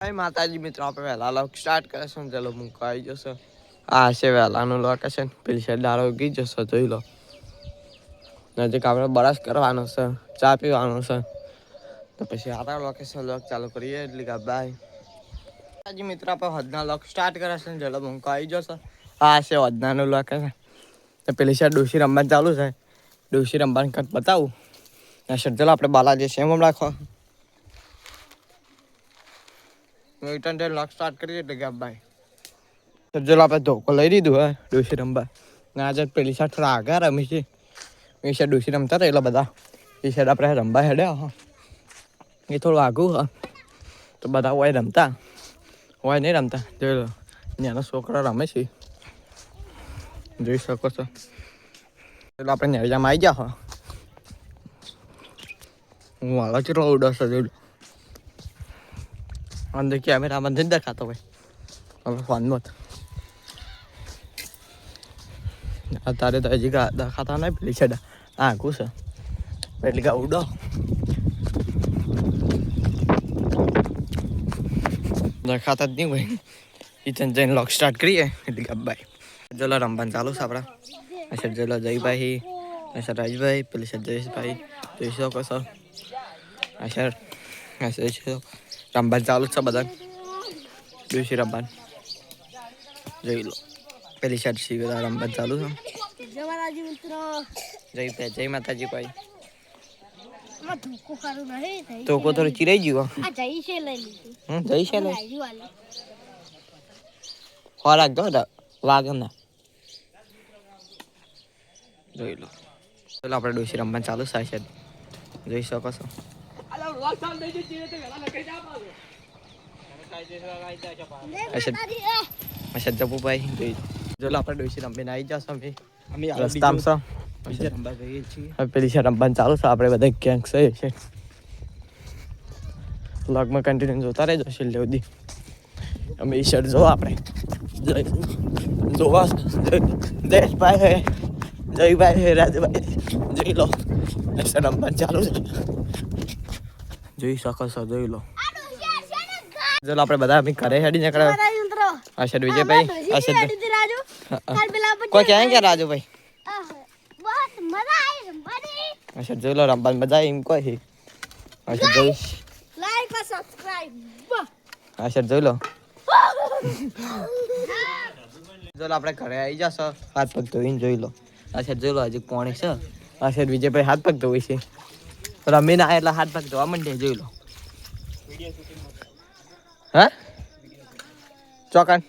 Hi માતાજી મિત્રો આપણે વહેલા લોક સ્ટાર્ટ કરે છે ને ચલો મૂકવા આવી જશે આ છે વહેલાનું લોકેશન પેલી સાઈડ દારો ઉગી જશે જોઈ લો નજીક આપણે બરસ કરવાનો છે ચા પીવાનો છે તો પછી આપણા લોકેશન લોક ચાલુ કરીએ એટલે કે બાય માતાજી મિત્રો આપણે હદના લોક સ્ટાર્ટ કરે છે ને ચલો મૂકવા આવી જશે આ છે હદનાનું લોકેશન તો પેલી સાઈડ ડોશી રમવાનું ચાલુ છે ડોશી રમવાનું કંઈક બતાવું ચલો આપણે બાલાજી સેમ રાખો રિટર્ન લોક સ્ટાર્ટ કરીએ એટલે કે બાય જો આપણે ધોકો લઈ લીધું હે ડોશી રમવા ને આજે પેલી સાઈડ થોડા આગળ રમી છે એ સાઈડ ડોશી રમતા રહેલા બધા એ સાઈડ આપણે રમવા હેડ્યા હા એ થોડું આગું હા તો બધા હોય રમતા હોય નહીં રમતા જોઈ લો નાનો છોકરો રમે છે જોઈ શકો છો એટલે આપણે નેરિયામાં આવી ગયા હો હું વાળો ચેટલો ઉડશે જોઈ લો અંદર કેમેરામાં નથી દેખાતો ભાઈ હવે ફોનમાં અત્યારે તો હજી દેખાતા નહીં પેલી સાઈડ આખું છે એટલે કે ઉડો દેખાતા જ નહીં ભાઈ કિચન જઈને લોક સ્ટાર્ટ કરીએ એટલે કે બાય ચલો રમવાનું ચાલુ છે આપણા અચ્છા ચલો જયભાઈ અચ્છા રાજભાઈ પેલી સાઈડ જયેશભાઈ જોઈ શકો છો અચ્છા રમવાનું ચાલુ છે બધા જોઈશે રમવાનું જોઈ લો પેલી સાઈડ શિવરા રમવાનું ચાલુ છે જય માતાજી ભાઈ તો કો થોડું ચીરાઈ ગયો જઈ છે લઈ ખોરાક દો વાગે ના જોઈ લો ચાલો આપણે ડોશી રમવાનું ચાલુ થાય છે જોઈ શકો છો અચ્છા જપુભાઈ જોઈ ચાલો આપણે ડોશી રમીને આવી જશો અમે રસ્તામાં છો પેલી છે રમવાનું ચાલુ છે આપણે બધા ક્યાંક છે વ્લોગમાં કન્ટિન્યુ જોતા રહેજો છેલ્લે સુધી અમે એ શર્ટ જો આપણે જોવા જયેશભાઈ હે જયભાઈ હે રાજભાઈ જોઈ લો રમવાનું ચાલુ છે જોઈ શકો છો જોઈ લો ચલો આપણે બધા અમે ઘરે હેડી નીકળે અશર વિજયભાઈ અશર કોઈ ક્યાં ગયા રાજુભાઈ અશર જોઈ લો રમવાની મજા એમ કોઈ અશર જોઈ લાઈક અને સબસ્ક્રાઇબ અશર જોઈ લો ચલો આપણે ઘરે આવી જશો હાથ પગ ધોઈને જોઈ લો અશર જોઈ લો હજી કોણ છે અશર વિજયભાઈ હાથ પગ ધોઈ છે રમીને આ એટલે હાથ પગ ધોવા માંડે જોઈ લો હા ચોકન